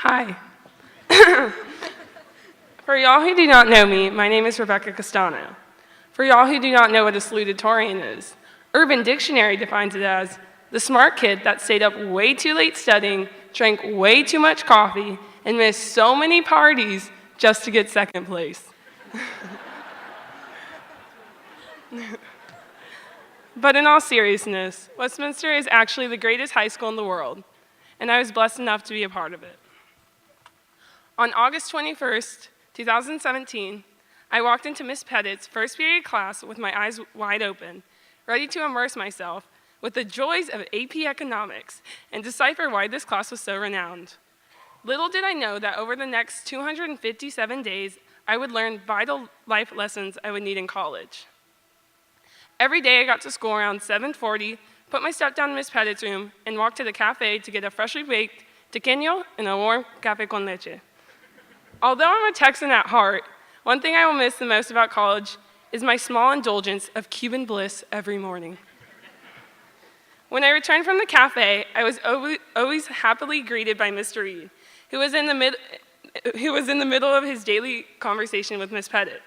Hi. For y'all who do not know me, my name is Rebekah Castano. For y'all who do not know what a salutatorian is, Urban Dictionary defines it as the smart kid that stayed up way too late studying, drank way too much coffee, and missed so many parties just to get second place. But in all seriousness, Westminster is actually the greatest high school in the world, and I was blessed enough to be a part of it. On August 21st, 2017, I walked into Miss Pettit's first period class with my eyes wide open, ready to immerse myself with the joys of AP Economics and decipher why this class was so renowned. Little did I know that over the next 257 days, I would learn vital life lessons I would need in college. Every day I got to school around 7:40, put my stuff down in Miss Pettit's room, and walked to the cafe to get a freshly baked tequeño and a warm café con leche. Although I'm a Texan at heart, one thing I will miss the most about college is my small indulgence of Cuban bliss every morning. When I returned from the cafe, I was always happily greeted by Mr. Reed, who was in the middle of his daily conversation with Miss Pettit.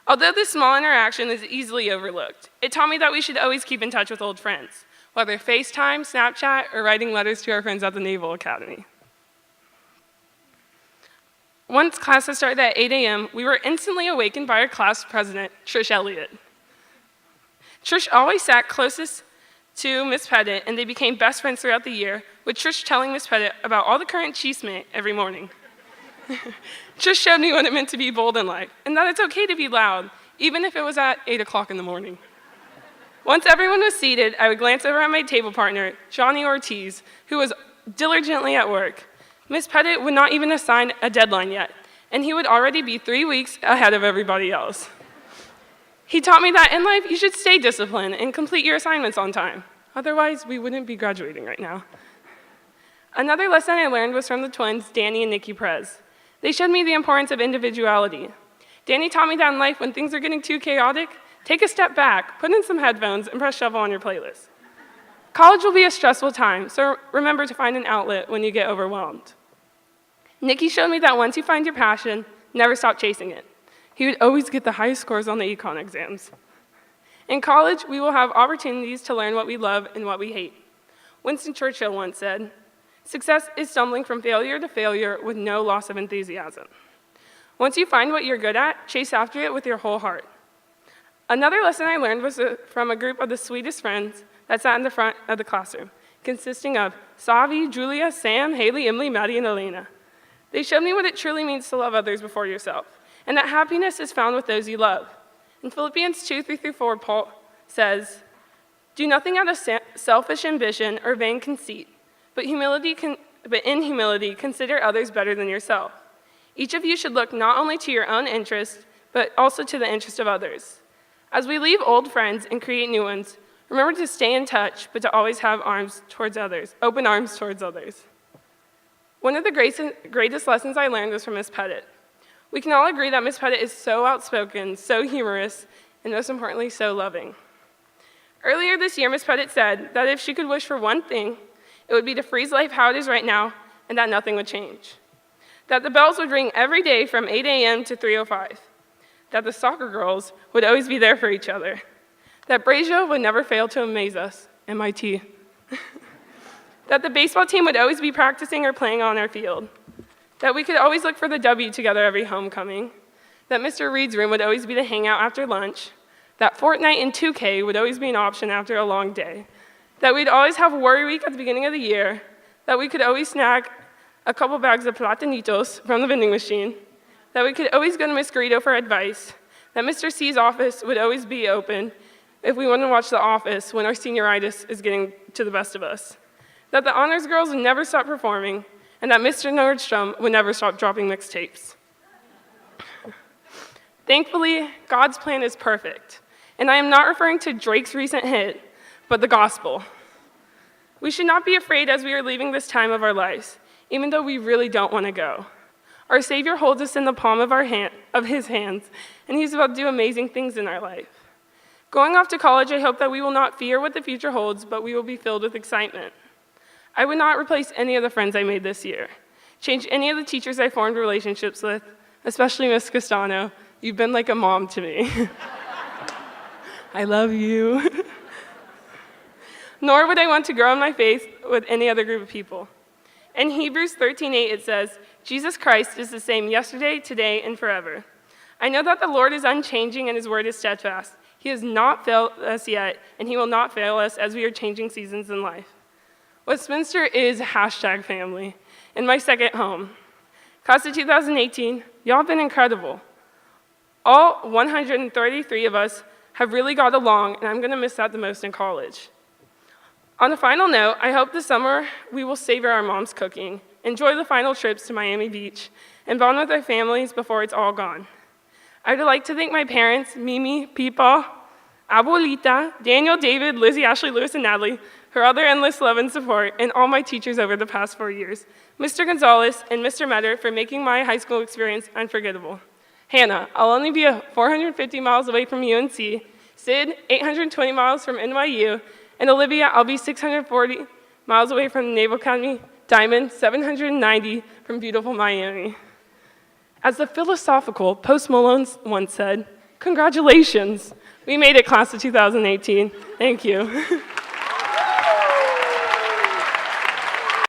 Although this small interaction is easily overlooked, it taught me that we should always keep in touch with old friends, whether FaceTime, Snapchat, or writing letters to our friends at the Naval Academy. Once classes started at 8 a.m., we were instantly awakened by our class president, Trish Elliott. Trish always sat closest to Miss Pettit, and they became best friends throughout the year, with Trish telling Miss Pettit about all the current chisme every morning. Trish showed me what it meant to be bold in life, and that it's okay to be loud, even if it was at 8 o'clock in the morning. Once everyone was seated, I would glance over at my table partner, Johnny Ortiz, who was diligently at work. Miss Pettit would not even assign a deadline yet, and he would already be 3 weeks ahead of everybody else. He taught me that in life, you should stay disciplined and complete your assignments on time. Otherwise, we wouldn't be graduating right now. Another lesson I learned was from the twins, Danny and Nikki Prez. They showed me the importance of individuality. Danny taught me that in life, when things are getting too chaotic, take a step back, put in some headphones, and press shuffle on your playlist. College will be a stressful time, so remember to find an outlet when you get overwhelmed. Nikki showed me that once you find your passion, never stop chasing it. He would always get the highest scores on the econ exams. In college, we will have opportunities to learn what we love and what we hate. Winston Churchill once said, "Success is stumbling from failure to failure with no loss of enthusiasm." Once you find what you're good at, chase after it with your whole heart. Another lesson I learned was from a group of the sweetest friends that sat in the front of the classroom, consisting of Savi, Julia, Sam, Haley, Emily, Maddie, and Elena. They showed me what it truly means to love others before yourself, and that happiness is found with those you love. In Philippians 2:3-4, Paul says, "Do nothing out of selfish ambition or vain conceit, but in humility consider others better than yourself. Each of you should look not only to your own interest, but also to the interest of others. As we leave old friends and create new ones, remember to stay in touch, but to always have open arms towards others." One of the greatest lessons I learned was from Miss Pettit. We can all agree that Miss Pettit is so outspoken, so humorous, and most importantly, so loving. Earlier this year, Miss Pettit said that if she could wish for one thing, it would be to freeze life how it is right now, and that nothing would change. That the bells would ring every day from 8 a.m. to 3:05. That the soccer girls would always be there for each other. That Brazio would never fail to amaze us, MIT. That the baseball team would always be practicing or playing on our field. That we could always look for the W together every homecoming. That Mr. Reed's room would always be the hangout after lunch. That Fortnite and 2K would always be an option after a long day. That we'd always have Worry Week at the beginning of the year. That we could always snag a couple bags of platanitos from the vending machine. That we could always go to Miss Garrido for advice. That Mr. C's office would always be open if we wanted to watch The Office when our senioritis is getting to the best of us. That the honors girls would never stop performing, and that Mr. Nordstrom would never stop dropping mixtapes. Thankfully, God's plan is perfect, and I am not referring to Drake's recent hit, but the gospel. We should not be afraid as we are leaving this time of our lives, even though we really don't want to go. Our Savior holds us in the palm of his hands, and he's about to do amazing things in our life. Going off to college, I hope that we will not fear what the future holds, but we will be filled with excitement. I would not replace any of the friends I made this year. change any of the teachers I formed relationships with, especially Miss Castano. You've been like a mom to me. I love you. Nor would I want to grow in my faith with any other group of people. In Hebrews 13:8 it says, Jesus Christ is the same yesterday, today, and forever. I know that the Lord is unchanging and his word is steadfast. He has not failed us yet, and he will not fail us as we are changing seasons in life. Westminster is #family, and my second home. Class of 2018, y'all have been incredible. All 133 of us have really got along, and I'm going to miss that the most in college. On a final note, I hope this summer we will savor our mom's cooking, enjoy the final trips to Miami Beach, and bond with our families before it's all gone. I would like to thank my parents, Mimi, Pipa, Abuelita, Daniel, David, Lizzie, Ashley, Lewis, and Natalie, for all their endless love and support, and all my teachers over the past 4 years, Mr. Gonzalez and Mr. Metter for making my high school experience unforgettable. Hannah, I'll only be 450 miles away from UNC, Sid, 820 miles from NYU, and Olivia, I'll be 640 miles away from the Naval Academy, Diamond, 790 from beautiful Miami. As the philosophical Post Malone once said, congratulations, we made it, class of 2018. Thank you.